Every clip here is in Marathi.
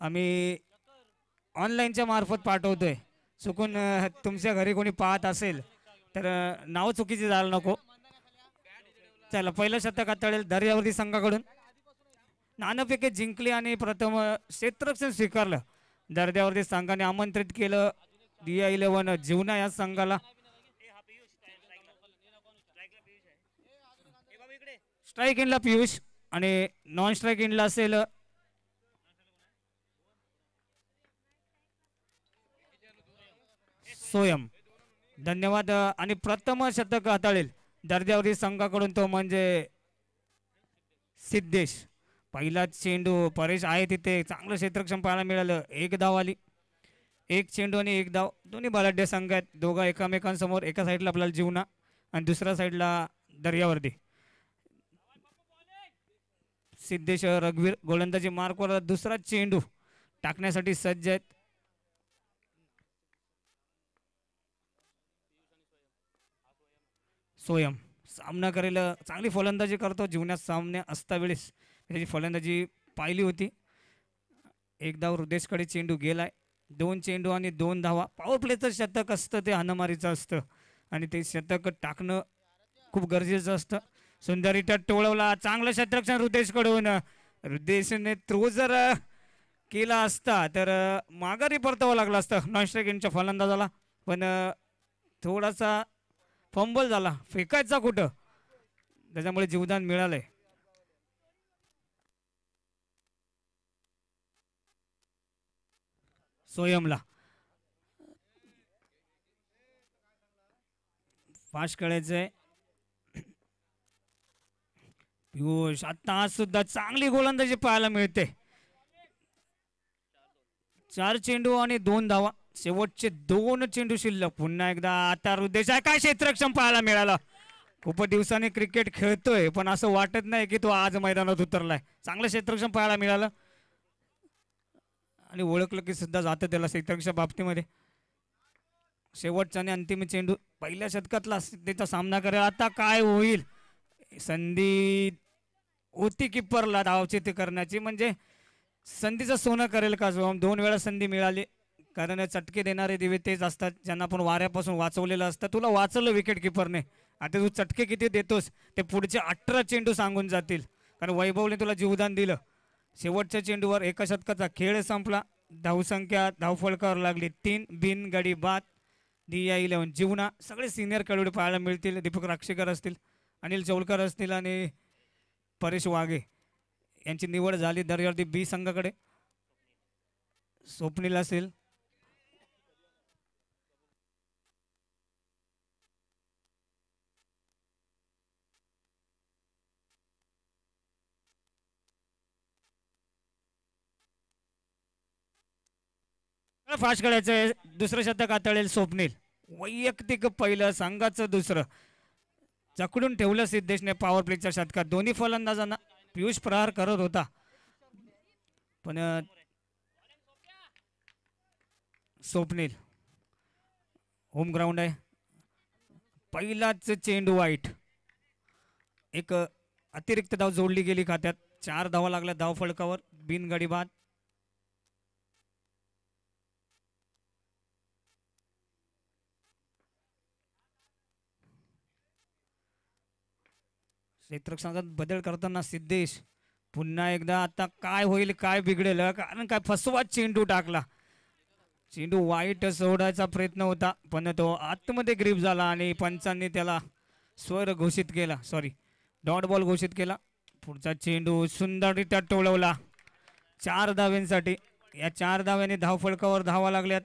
आम्ही ऑनलाईनच्या मार्फत पाठवतोय. चुकून तुमच्या घरी कोणी पाहत असेल तर नाव चुकीची जायला नको. चला पहिलं शतक हाताळेल दर्यावर्ती संघाकडून. नाणेफेक जिंकली आणि प्रथम क्षेत्ररक्षण स्वीकारलं. दर्यावर्ती संघाने आमंत्रित केलं दिया 11 जीवना या संघाला. स्ट्राईक इनला पियुष आणि नॉन स्ट्राईक इनला असेल सोयम. धन्यवाद. आणि प्रथम शतक हाताळेल दर्जावरील संघाकडून तो म्हणजे सिद्धेश. पहिला चेंडू परेश आहे तिथे चांगलं क्षेत्रक्षम पाहायला मिळालं. एक धाव आली. एक चेंडू आणि एक धाव. दोन्ही बलाढ्य संघ आहेत. दोघा एकमेकांसमोर. एका साईडला आपल्याला जीवना आणि दुसऱ्या साईडला दर्यावर्ती. सिद्धेश रघुवीर गोलंदाजी मार्कवर दुसरा चेंडू टाकण्यासाठी सज्ज आहेत. सोयम सामना करेल. चांगली फलंदाजी करतो. जीवनात सामने असता वेळेस त्याची फलंदाजी पाहिली होती. एक धाव हृदेशकडे चेंडू गेलाय. 2 चेंडू आणि 2 धावा. पॉवर प्लेचं शतक असतं ते हाणामारीचं असतं आणि ते शतक टाकणं खूप गरजेचं असतं. सुंदरीटा टोळवला. चांगलं शतरक्षण हृदेशकडून. हृदेशने थ्रो जर केला असता तर माघारी परतावं लागलं असतं नॉन स्ट्राईक यांच्या फलंदाजाला. पण थोडासा फंबल झाला. फेकायचा कुठं त्याच्यामुळे जीवदान मिळालंय. सोयमला फास्ट खेळायचंय. पियुष आता आज सुद्धा चांगली गोलंदाजी पाहायला मिळते. 4 चेंडू आणि 2 धावा. शेवटचे 2 चेंडू शिल्लक. पुन्हा एकदा आता हृदेश आहे. काय क्षेत्रक्षम पाहायला मिळालं. खूप दिवसांनी क्रिकेट खेळतोय पण असं वाटत नाही की तो आज मैदानात उतरलाय. चांगलं क्षेत्रक्षम पाहायला मिळालं आणि ओळखलं की सुद्धा जातं त्याला क्षेत्रक्षम बाबतीमध्ये. शेवटचा आणि अंतिम चेंडू. पहिल्या शतकातला त्याचा सामना करेल. आता काय होईल. संधी होती किप्परला धावचेती करण्याची. म्हणजे संधीचं सोनं करेल का जो. 2 वेळा संधी मिळाली. कारण चटके देणारे दिवे तेच असतात ज्यांना आपण वाऱ्यापासून वाचवलेलं असतं. तुला वाचवलं विकेट किपरने. आता तू चटके किती देतोस ते पुढचे 18 चेंडू सांगून जातील. कारण वैभवने तुला जीवदान दिलं. शेवटच्या चेंडूवर एका शतकाचा खेळ संपला. धावसंख्या धावफलकावर लागली 3 बिन गडी बाद. दिया 11 जीवना. सगळे सिनियर खेळाडू पाहायला मिळतील. दीपक राक्षेकर असतील, अनिल चौलकर असतील आणि परेश वाघे यांची निवड झाली दर्यावर्ती बी संघाकडे. स्वप्नील असेल. फास्ट खेळायचं. दुसरं शतक हाताळेल स्वप्नील. वैयक्तिक पहिलं संघाचं दुसरं जकडून ठेवलं सिद्धेशने पॉवर प्लेच्या शतकात. दोन्ही फलंदाजांना पियुष प्रहार करत होता पण स्वप्नील होम ग्राउंड आहे. पहिलाच चेंडू वाईट. एक अतिरिक्त धाव जोडली गेली खात्यात. 4 धावा लागल्या धाव फलकावर. बिनगडी बाद. क्षेत्ररक्षणात बदल करताना सिद्धेश पुन्हा एकदा. आता काय होईल काय बिघडेल. कारण काय फसवा चेंडू टाकला. चेंडू वाईट सोडायचा प्रयत्न होता पण तो आतमध्ये ग्रीप झाला आणि पंचांनी त्याला स्वर घोषित केला. सॉरी डॉट बॉल घोषित केला. पुढचा चेंडू सुंदररित्या टोळवला 4 धाव्यांसाठी. या 4 धाव्याने धाव फलकावर धावा लागल्यात.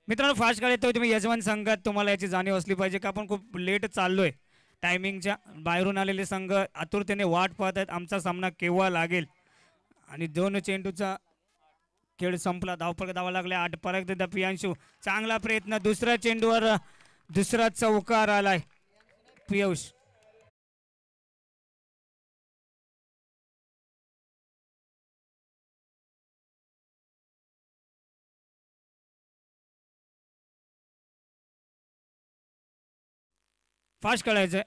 मित्रांनो फास्ट खेळ येतोय तुम्ही यजमान संघात. तुम्हाला याची जाणीव असली पाहिजे का आपण खूप लेट चाललोय. टायमिंगच्या. बाहेरून आलेले संघ आतुरतेने वाट पाहत आहेत आमचा सामना केव्हा लागेल. आणि 2 चेंडूचा खेळ संपला. धावपळ धावा लागल्या 8 पर्यंत. पियांशू चांगला प्रयत्न. दुसऱ्या चेंडूवर दुसरा चौकार आलाय पियुष. फास्ट खेळायचंय.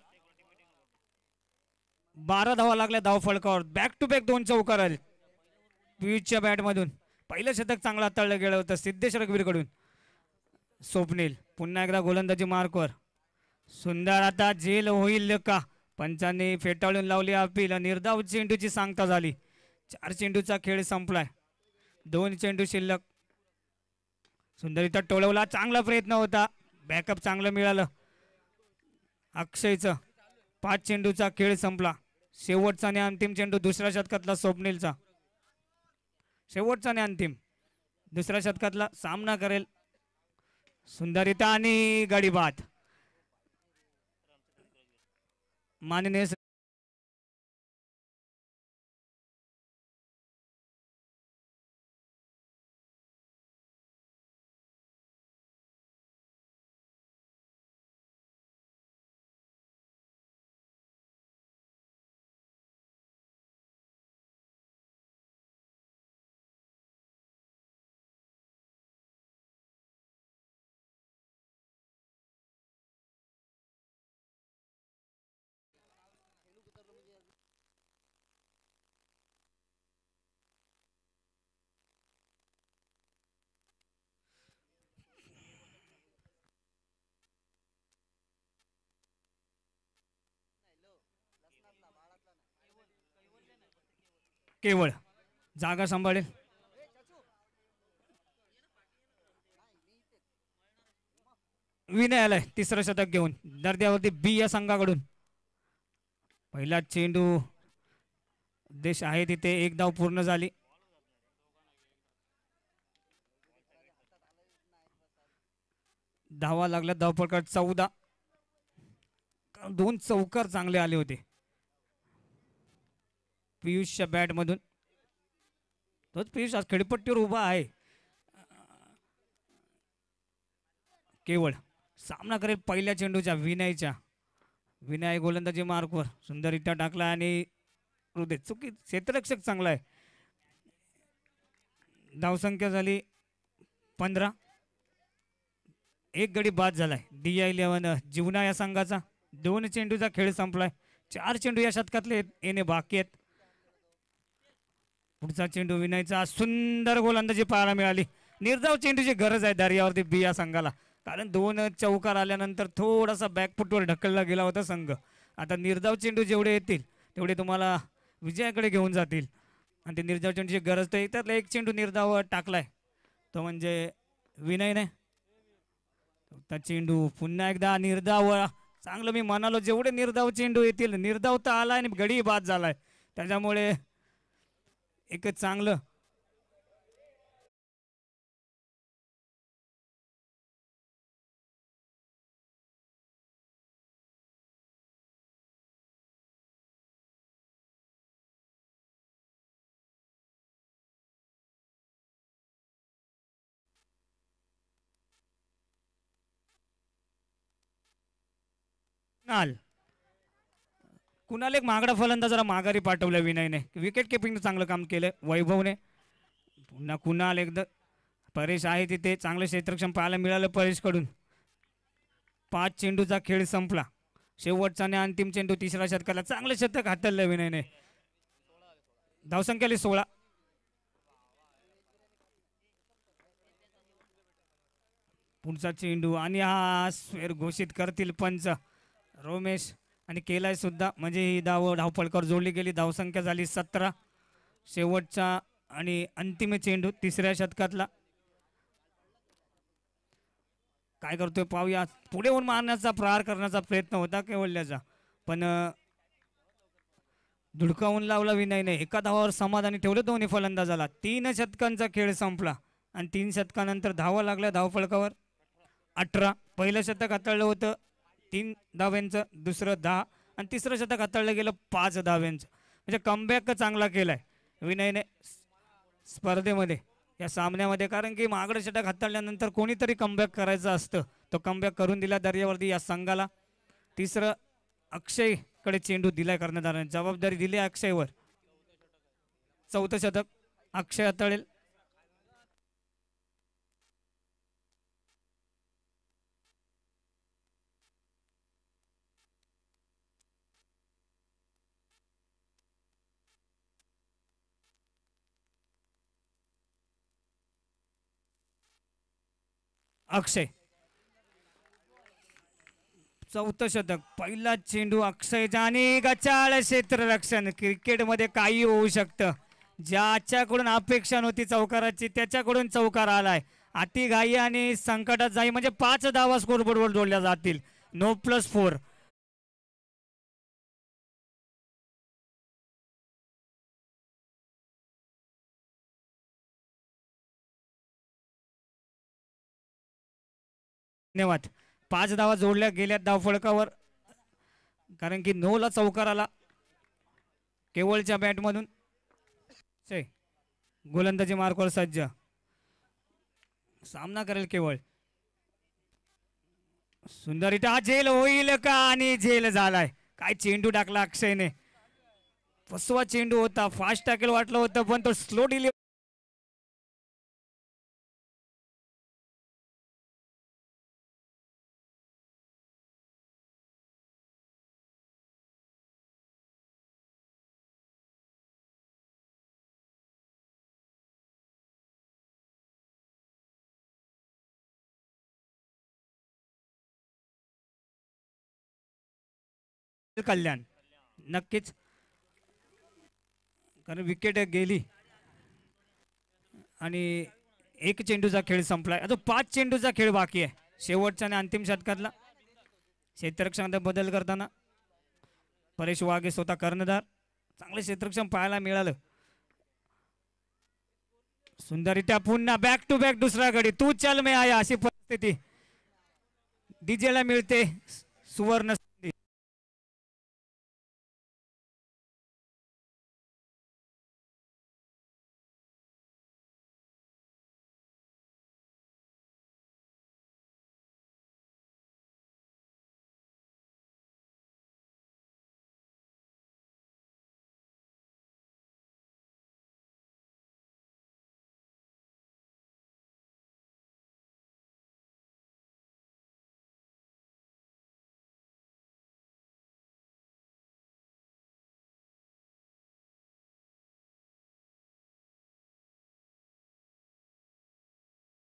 12 धावा लागल्या धाव फलकावर. बॅक टू बॅक 2 चौकार आले पियुषच्या बॅटमधून. पहिलं शतक चांगलं हाताळलं गेलं होतं सिद्धेश रघुवीरकडून. स्वप्नील पुन्हा एकदा गोलंदाजी मार्कवर. सुंदर. आता झेल होईल का? पंचांनी फेटाळून लावली अपील. निर्धाव चेंडूची सांगता झाली. 4 चेंडूचा खेळ संपलाय. 2 चेंडू शिल्लक. सुंदर इथं टोळवला. चांगला प्रयत्न होता. बॅकअप चांगलं मिळालं अक्षयचं. 5 चेंडूचा खेळ संपला. शेवटचा आणि अंतिम चेंडू दुसऱ्या शतकातला स्वप्नीलचा. शेवटचा आणि अंतिम दुसऱ्या शतकातला सामना करेल सुंदरिता आणि गडी बाद. माननीय केवळ जागा सांभाळेल. विनय आलाय तिसरं शतक घेऊन दर्द्यावरती बी या संघाकडून. पहिला चेंडू देश आहे तिथे 1 धाव पूर्ण झाली. धावा लागल्या धावपळकर 14. 2 चौकार चांगले आले होते पियुषच्या बॅटमधून. तोच पियुष आज खेळपट्टीवर उभा आहे. केवळ सामना करेल पहिल्या चेंडूच्या विनयच्या. विनय गोलंदाजी मार्कवर. सुंदररित्या टाकला आणि हृदय चुकी. क्षेत्ररक्षक चांगला आहे. धावसंख्या झाली 15. 1 गडी बाद झालाय DI11 जीवना या संघाचा. 2 चेंडूचा खेळ संपलाय. 4 चेंडू या शतकातले येणे बाकी आहेत. पुढचा चेंडू विनयचा. सुंदर गोलंदाजी पाहायला मिळाली. निर्धाव चेंडूची गरज आहे दर्यावरती बी या संघाला. कारण 2 चौकार आल्यानंतर थोडासा बॅकफुटवर ढकलला गेला होता संघ. आता निर्धाव चेंडू जेवढे येतील तेवढे तुम्हाला विजयाकडे घेऊन जातील. आणि ते निर्धाव चेंडूची गरज तर त्यातला 1 चेंडू निर्धाव टाकलाय तो म्हणजे विनयने. त्या चेंडू पुन्हा एकदा निर्धाव. चांगलं मी म्हणालो जेवढे निर्धाव चेंडू येतील निर्धाव तर आलाय आणि गडी बाद झालाय. त्याच्यामुळे एकच चांगलं नाल. कुणाला एक मागडा फलंदाज जरा माघारी पाठवलं विनयने. विकेट किपिंग चांगलं काम केलं वैभवने. पुन्हा कुणाल एकदा परेश आहे तिथे. चांगलं क्षेत्रक्षम पाहायला मिळालं परेशकडून. 5 चेंडूचा खेळ संपला. शेवटचा आणि अंतिम चेंडू तिसऱ्या शतकाला. चांगलं शतक हाताळलं विनयने. धावसंख्या 16. पुढचा चेंडू आणि हा स्वेर घोषित करतील पंच रोमेश. आणि केलाय सुद्धा. म्हणजे ही धावपळकर जोडली गेली. धावसंख्या झाली 17. शेवटचा आणि अंतिम चेंडू तिसऱ्या शतकातला. काय करतोय पाहूया. पुढे होऊन मारण्याचा प्रहार करण्याचा प्रयत्न होता केवल्याचा पण धुडकावून लावला विनयने. 1 धावावर समाधानी ठेवलं दोन्ही फलंदाजाला. 3 शतकांचा खेळ संपला आणि 3 शतकानंतर धावा लागल्या धावफलकावर 18. पहिलं शतक हाताळलं होतं 3 धाव्यांचं, दुसरं 10 आणि तिसरं शतक हाताळलं गेलं 5 धाव्यांचं. म्हणजे कमबॅक चांगला केलाय विनयने स्पर्धेमध्ये, या सामन्यामध्ये. कारण की महागडं षटक हाताळल्यानंतर कोणीतरी कमबॅक करायचं असतं. तो कमबॅक करून दिला दर्यावरती या संघाला. तिसरं अक्षयकडे चेंडू दिलाय कर्णधाराने, जबाबदारी दिली अक्षयवर. चौथं शतक अक्षय हाताळेल. अक्षय चौथं शतक, पहिला चेंडू अक्षयचा आणि गचाळ क्षेत्ररक्षण. क्रिकेटमध्ये काही होऊ शकतं. ज्याच्याकडून अपेक्षा नव्हती चौकाराची त्याच्याकडून चौकार आलाय. अति घाई आणि संकटात जाई म्हणजे 5 धावा स्कोरबोर्डवर जोडल्या जातील. No plus 4. धन्यवाद. 5 धावा जोडल्या गेल्या धावफलकावर. कारण की 9ला चौकार आला केवळच्या बॅटमधून. गोलंदाजी मार्कवर सज्ज, सामना करेल केवळ. सुंदर हा झेल होईल का, आणि झेल झालाय. काय चेंडू टाकला अक्षयने. फसवा चेंडू होता, फास्ट टाकेल वाटलं होतं पण तो स्लो डिलिव्हरी कल्याण. नक्कीच, कारण विकेट गेली आणि एक चेंडूचा खेळ संपलाय. आता 5 चेंडूचा खेळ बाकी आहे शेवटचा आणि अंतिम षटकातला. क्षेत्ररक्षणात बदल करताना परेश वाघे स्वतः कर्णधार. चांगले क्षेत्ररक्षण पाहायला मिळालं. सुंदररित्या पुन्हा बॅक टू बॅक दुसरा गडी. तू चल मे आया अशी परिस्थिती डीजेला मिळते. सुवर्ण संधी.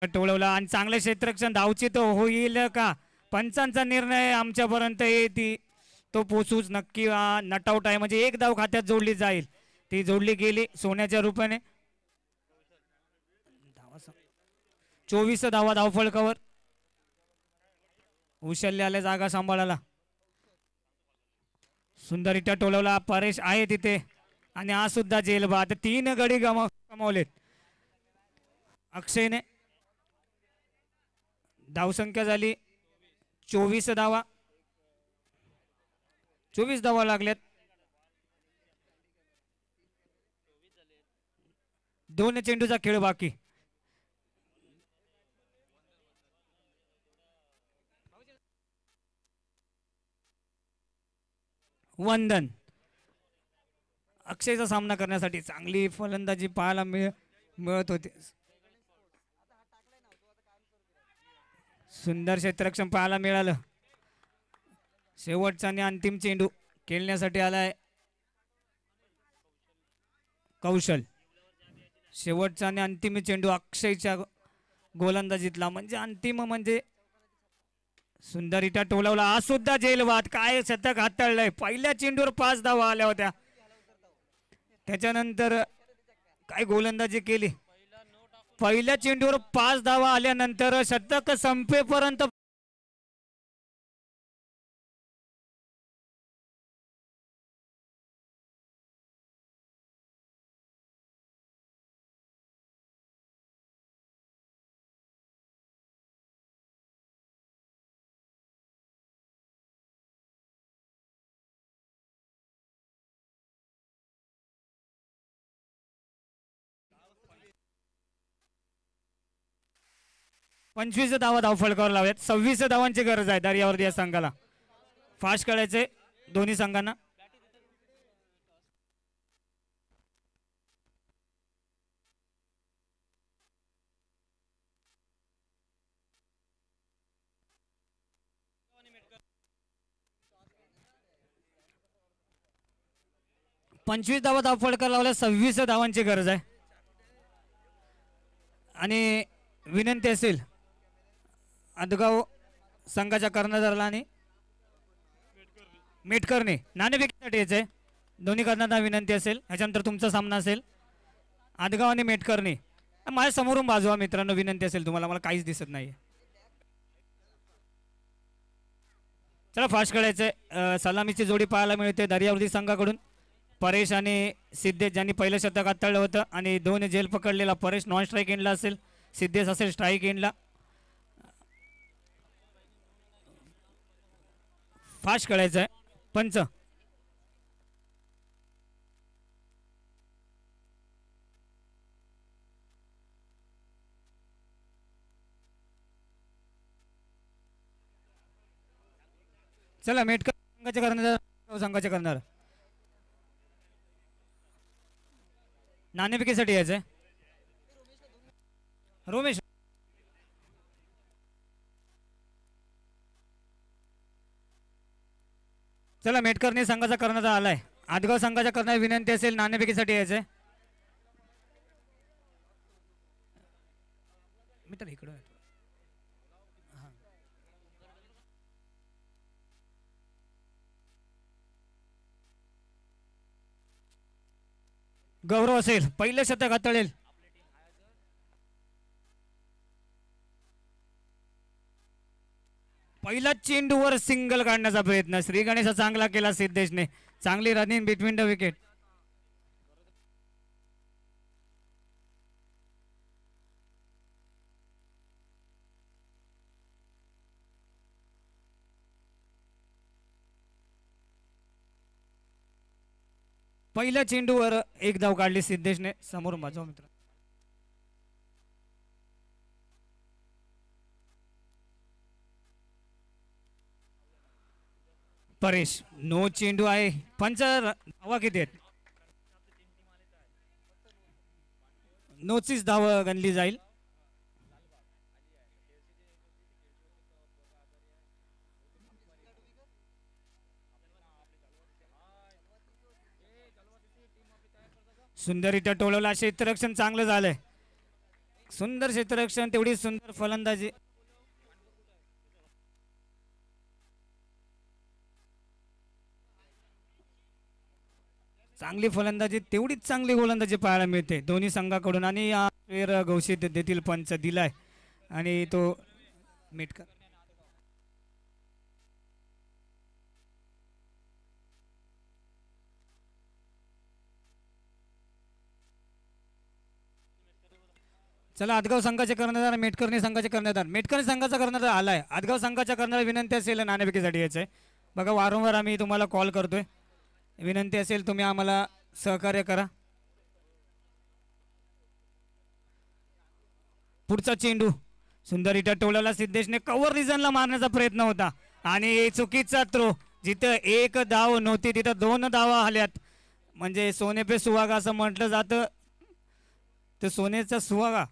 टोळवला आणि चांगले क्षेत्ररक्षण. धावची तो होईल का. पंचांचा निर्णय आमच्यापर्यंत येते तो पोचूच नक्की. नटआउट आहे म्हणजे 1 धाव खात्यात जोडली जाईल. ती जोडली गेली सोन्याच्या रूपाने. 24 धावा धावफलकावर. उशल्य आले जागा सांभाळायला. सुंदररित्या टोलवला. परेश आहे तिथे आणि हा सुद्धा जेलबाद. 3 गडी गमावलेत अक्षयने. धावसंख्या झाली 24 धावा. 24 धावा लागल्यात. 2 चेंडूचा खेळ बाकी. वंदन अक्षयचा सामना करण्यासाठी चांगली फलंदाजी पाहायला मिळत होती. सुंदर क्षेत्ररक्षण पाहायला मिळालं. शेवटचा आणि अंतिम चेंडू खेळण्यासाठी आलाय कौशल. शेवटचा आणि अंतिम चेंडू अक्षयच्या गोलंदाजीतला म्हणजे अंतिम म्हणजे. सुंदररित्या टोलवला. हा सुद्धा जेलबाद. काय शतक हाताळलंय. पहिल्या चेंडूवर 5 धावा आल्या होत्या. त्याच्यानंतर काय गोलंदाजी केली. पहिल्या चेंडूवर 5 धावा आल्यानंतर शतक संपेपर्यंत 25 धावा धावफलकावर लावल्यात. 26 धावांची गरज आहे दर्यावर्दी या संघाला. फास्ट खेळायचे दोन्ही संघांना. पंचवीस धावा धावफलकावर लावल्या. 26 धावांची गरज आहे. आणि विनंती असेल आदगाव संघाच्या कर्णधाराला आणि मेटकरने नाणेफेकीसाठी यायचंय. दोन्ही कर्णधार विनंती असेल. ह्याच्यानंतर तुमचा सामना असेल. आदगाव आणि मेटकरने माझ्या समोरून बाजूला मित्रांनो विनंती असेल तुम्हाला. मला काहीच दिसत नाही. चला फास्ट खेळायचंय. सलामीची जोडी पाहायला मिळते दर्यावर्दी संघाकडून. परेश आणि सिद्धेश ज्यांनी पहिलं शतक हाताळलं होतं आणि 2 झेल पकडलेला परेश नॉन स्ट्राईक एंडला असेल. सिद्धेश असेल स्ट्राईक एंडला. फास्ट खेळायचं आहे. पंच चला मेटकर संघाचे करणार. संघाचे करणार नाणेफेकीसाठी यायचंय. रोमेश चला मेटकरने संघाचा कर्णधार आलाय. आदगाव संघाच्या करणार विनंती असेल नाणेफेकीसाठी यायचंय. मित्र इकडं गौरव असेल पहिलं शतक हाताळेल. पहिला चेंडूवर सिंगल काढण्याचा प्रयत्न श्री गणेशा चांगला केला सिद्धेशने. चांगली रनिंग बिटवीन द विकेट. पहिल्या चेंडूवर एक धाव काढली सिद्धेशने. समोरून बाजू मित्र. परेश नो चेंडू आहे. पंच धावा किती आहेत. नोचीच धाव गणली जाईल. सुंदर इथं टोळवला. क्षेत्ररक्षण चांगलं झालंय. सुंदर क्षेत्ररक्षण तेवढी सुंदर फलंदाजी. चांगली फलंदाजी तेवढीच चांगली गोलंदाजी पाहायला मिळते दोन्ही संघाकडून. आणि घोषित देतील पंच दिलाय आणि तो मेटकर. चला आदगाव संघाचे कर्णधार मेटकरने संघाचे कर्णधार. मेटकरने संघाचा कर्णधार आलाय. आदगाव संघाच्या कर्णधार विनंती असेल नाणेफेकीसाठी यायचंय. बघा वारंवार आम्ही तुम्हाला कॉल करतोय. विनंती असेल तुम्ही आम्हाला सहकार्य करा. पुढचा चेंडू सुंदर इटा टोळला. सिद्धेशने कव्हर रिझनला मारण्याचा प्रयत्न होता आणि चुकीचा थ्रो. जिथं एक धाव नव्हती तिथं 2 धावा आल्यात. म्हणजे सोने पे सुहागा असं म्हटलं जातं. तर सोन्याचा सुहागा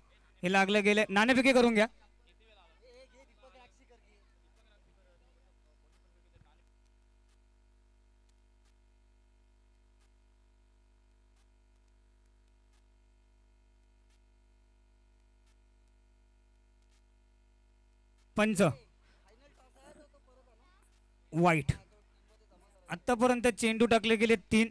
हे लागलं गेले. नाणेफेकी करून घ्या. पंच वाईट. आतापर्यंत चेंडू टाकले गेले 3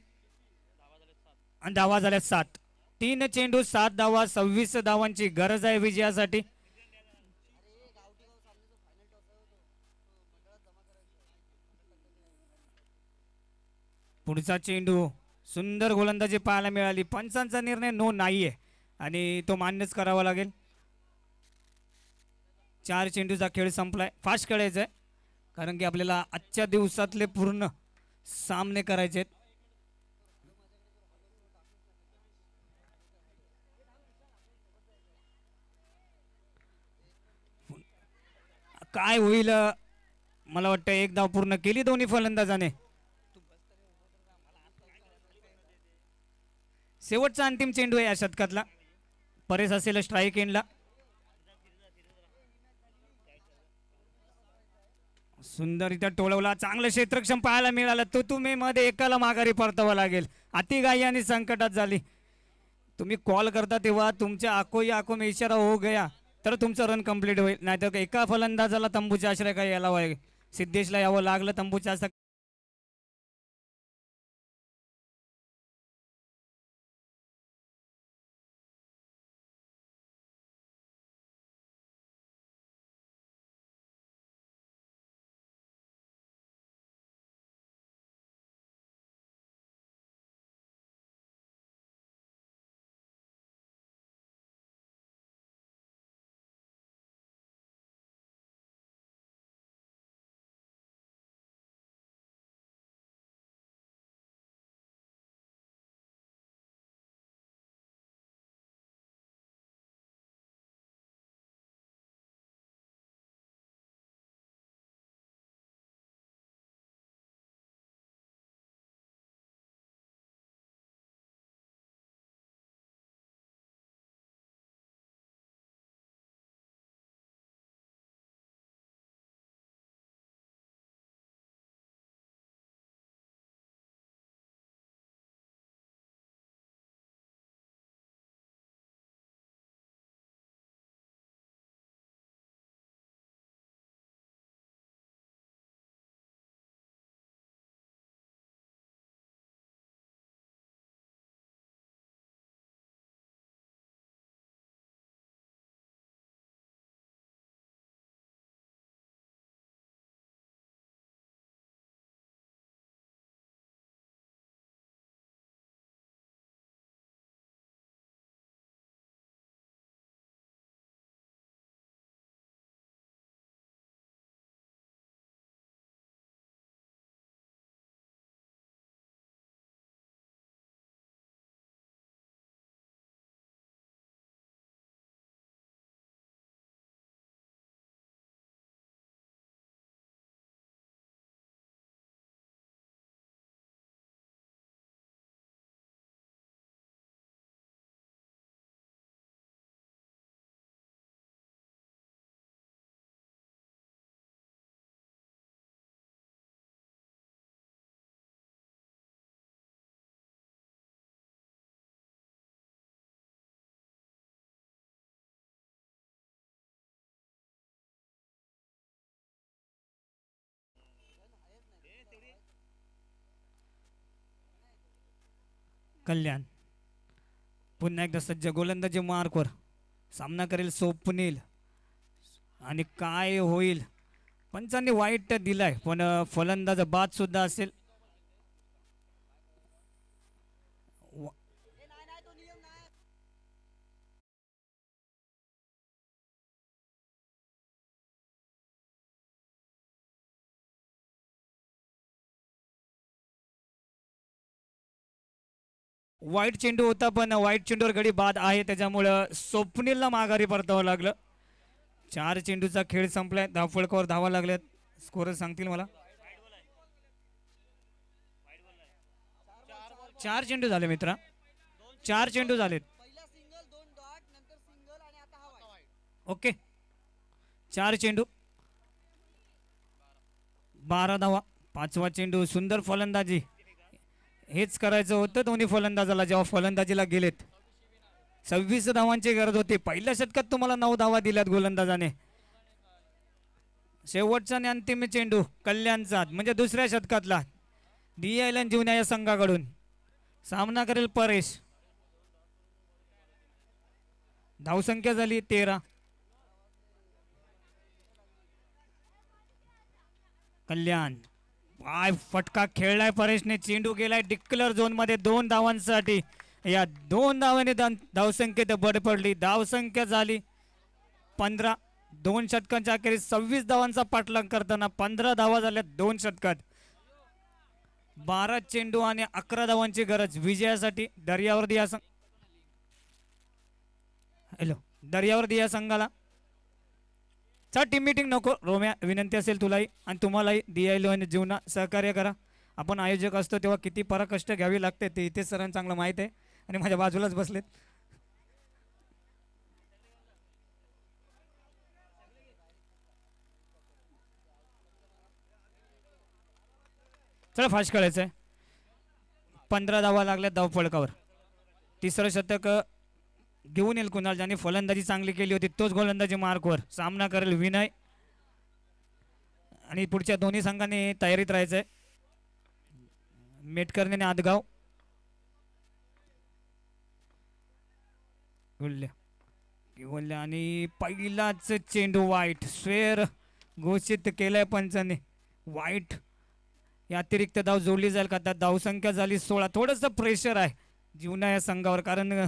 आणि धावा झाल्या 7. 3 चेंडू 7 धावा. 26 धावांची गरज आहे विजयासाठी. पुढचा चेंडू सुंदर गोलंदाजी पाहायला मिळाली. पंचांचा निर्णय नो नाहीये आणि तो मान्यच करावा लागेल. 4 चेंडूचा खेळ संपलाय. फास्ट खेळायचं आहे कारण की आपल्याला आजच्या दिवसातले पूर्ण सामने करायचे आहेत. काय होईल मला वाटतं एक धाव पूर्ण केली दोन्ही फलंदाजाने. शेवटचा अंतिम चेंडू आहे या शतकातला. परेश असेल स्ट्राईक एंडला. सुंदररित्या टोळवला. चांगलं क्षेत्रक्षम पाहायला मिळालं. तो तुम्ही मध्ये एकाला माघारी परतावं लागेल. अतिघाई आणि संकटात झाली. तुम्ही कॉल करता तेव्हा तुमच्या आखो में इशारा हो गया तर तुमचं रन कंप्लीट होईल. नाहीतर एका फलंदाजाला तंबूच्या आश्रय काय यायला पाहिजे. सिद्धेशला यावं लागलं तंबूच्या आश्रय. कल्याण पुन्हा एकदा सज्ज गोलंदाजी मार्कवर. सामना करेल स्वप्नील. आणि काय होईल. पंचांनी वाईट दिलाय पण फलंदाज बाद सुद्धा असेल. वाईट चेंडू होता पण वाईट चेंडूवर गडी बाद आहे. त्याच्यामुळं स्वप्नीलला माघारी परतावं लागलं. 4 चेंडूचा खेळ संपलाय. धावफलकावर धावा लागल्यात. स्कोर सांगतील मला. 4 चेंडू झाले मित्रा. 4 चेंडू झालेत. ओके 4 चेंडू 12 धावा. 5वा चेंडू. सुंदर फलंदाजी. हेच करायचं होतं दोन्ही फलंदाजाला जेव्हा फलंदाजीला गेलेत. 26 धावांची गरज होती. पहिल्या षटकात तुम्हाला 9 धावा दिल्यात गोलंदाजाने. शेवटचा आणि अंतिम चेंडू कल्याणचा म्हणजे दुसऱ्या षटकातला. DILN जुन्या या संघाकडून सामना करेल परेश. धावसंख्या झाली 13. कल्याण काय फटका खेळलाय परेशने. चेंडू गेलाय डिक्लेअर झोन मध्ये 2 धावांसाठी. या 2 धावांनी धावसंख्येत भर पडली. धावसंख्या झाली 15. 2 षटकांच्या अखेरीस 26 धावांचा पाठलाग करताना 15 धावा झाल्या 2 षटकात. 12 चेंडू आणि 11 धावांची गरज विजयासाठी. दर्यावर्दी या संघाला टीम मीटिंग नको रोम्या, विनंती असेल तुलाही आणि तुम्हालाही दियायलो आणि जीवना सहकार्य करा. आपण आयोजक असतो तेव्हा किती पराकष्ट घ्यावी लागते ते इथेच सरांना चांगलं माहीत आहे आणि माझ्या बाजूलाच बसलेत. चला फास्ट खेळायचं आहे. 15 धावा लागल्या धावफलकावर. तिसरं शतक घेऊन येईल कुणाल ज्याने फलंदाजी चांगली केली होती तोच गोलंदाजी मार्कवर सामना करेल विनय. आणि पुढच्या दोन्ही संघांनी तयारीत राहायचंय. मेटकरने आणि आदगाव. बोलल्या आणि पहिलाच चेंडू वाईट स्वेर घोषित केलाय पंचाने. वाईट या अतिरिक्त धाव जोडली जाईल का? त्यात धावसंख्या झाली 16. थोडंसं प्रेशर आहे जीवना या संघावर कारण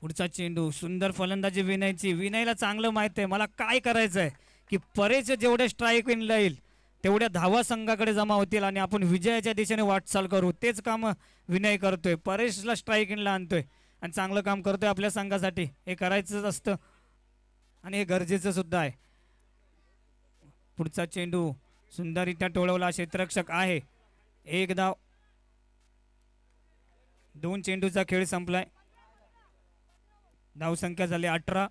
पुढचा चेंडू सुंदर फलंदाजी विनयची. विनयला चांगलं माहित आहे मला काय करायचं आहे की परेश जेवढे स्ट्राईक इन येईल तेवढ्या धावा संघाकडे जमा होतील आणि आपण विजयाच्या दिशेने वाटचाल करू. तेच काम विनय करतोय. परेशला स्ट्राईक इनला आणतोय आणि चांगलं काम करतोय आपल्या संघासाठी. हे करायचंच असतं आणि हे गरजेचं सुद्धा आहे. पुढचा चेंडू सुंदररित्या टोळवला. क्षेत्ररक्षक आहे. एक धाव. 2 चेंडूचा खेळ संपलाय. धावसंख्या झाली 18.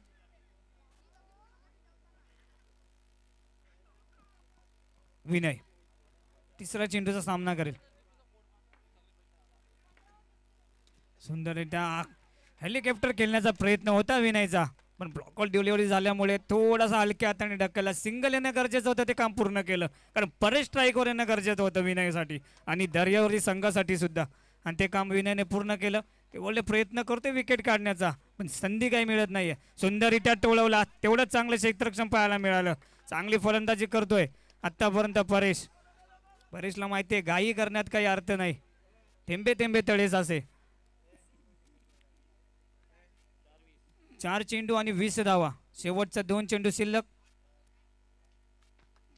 विनय तिसरा चेंडूचा सामना करेल. सुंदररित्या हेलिकॉप्टर खेळण्याचा प्रयत्न होता विनयचा पण ब्लॉकआउट डिलिव्हरी झाल्यामुळे थोडासा हलक्या हाताने ढकलला. सिंगल येणं गरजेचं होतं ते काम पूर्ण केलं कारण परेश स्ट्राईकवर येणं गरजेचं होतं विनयसाठी आणि दर्यावरी संघासाठी सुद्धा आणि ते काम विनयने पूर्ण केलं. ते बोलले प्रयत्न करतोय विकेट काढण्याचा पण संधी काही मिळत नाहीये. सुंदररित्या टोळवला. तेवढंच चांगलं क्षेत्ररक्षण पाहायला मिळालं. चांगली फलंदाजी करतोय आत्तापर्यंत परेश. परेशला माहिती आहे घाई करण्यात काही अर्थ नाही. थेंबे थेंबे तळेच असे. 4 चेंडू आणि 20 धावा. शेवटचा 2 चेंडू शिल्लक.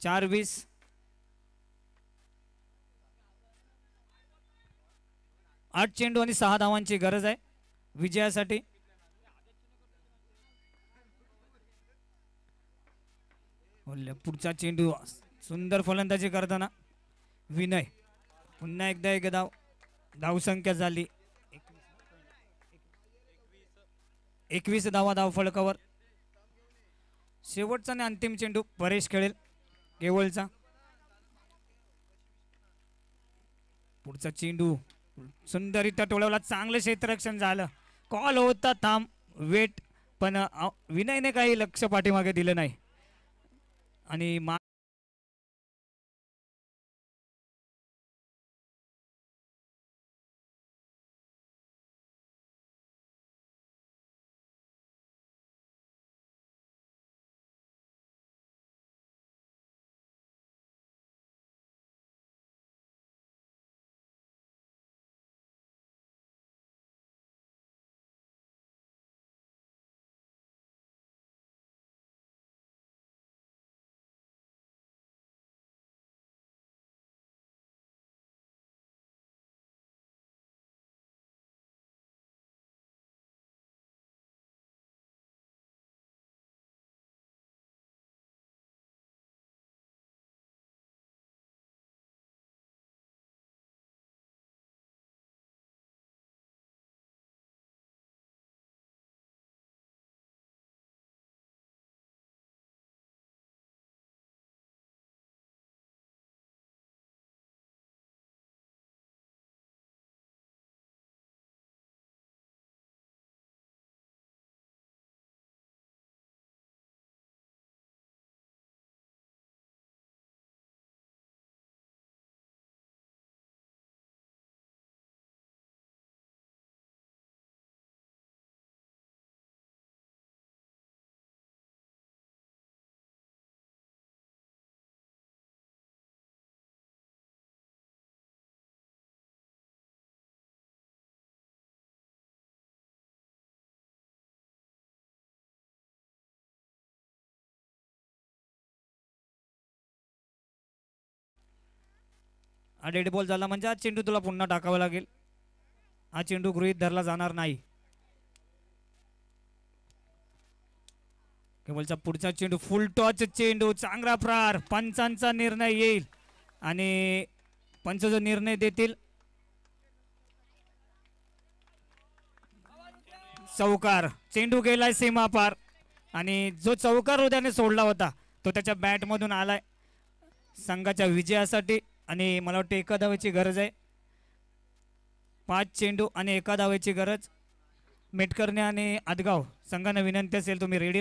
4-20. 8 चेंडू आणि 6 धावांची गरज आहे विजयासाठी. पुढचा चेंडू सुंदर फलंदाजी करताना विनय. पुन्हा एकदा एक धाव. धावसंख्या झाली 21 धावा धाव फलकावर. शेवटचा आणि अंतिम चेंडू परेश खेळेल केवळचा. पुढचा चेंडू सुंदररित्या टोळवला. चांगलं क्षेत्ररक्षण झालं. कॉल होता थांब वेट पण विनयने काही लक्ष पाठीमागे दिलं नाही आणि हा डेड बॉल झाला म्हणजे हा चेंडू तुला पुन्हा टाकावा लागेल. हा चेंडू गृहीत धरला जाणार नाही. केवळचा पुढचा चेंडू फुल टॉच चेंडू चांगला प्रहार पंचांचा निर्णय येईल आणि पंच जो निर्णय देतील चौकार चेंडू गेलाय सीमा पार आणि जो चौकार उद्याने सोडला होता तो त्याच्या बॅट मधून आलाय संघाच्या विजयासाठी आणि मला वाटतं एका धावेची गरज आहे 5 चेंडू आणि एका धावेची गरज मेटकरणे आणि आदगाव संघांना विनंती असेल तुम्ही रेडी